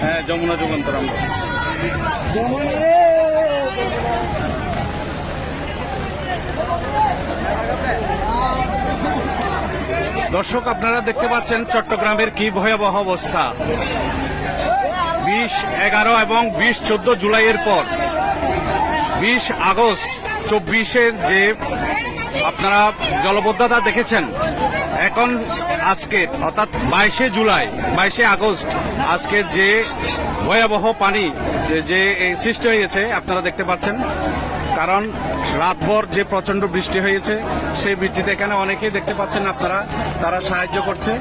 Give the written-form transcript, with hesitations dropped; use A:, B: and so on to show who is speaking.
A: হ্যাঁ, যমুনা যুগান্তর আমরা। দর্শক, আপনারা দেখতে পাচ্ছেন চট্টগ্রামের কি ভয়াবহ অবস্থা। 20, 11 এবং 20, 14 জুলাইয়ের পর 20 আগস্ট 24-এর যে আপনারা জলবদ্ধতা দেখেছেন, এখন আজকে অর্থাৎ 22শে জুলাই, 22শে আগস্ট আজকে যে ভয়াবহ পানি যে সৃষ্টি হয়েছে আপনারা দেখতে পাচ্ছেন। কারণ রাতভর যে প্রচন্ড বৃষ্টি হয়েছে, সেই বৃষ্টিতে এখানে অনেকেই দেখতে পাচ্ছেন আপনারা, তারা সাহায্য করছে।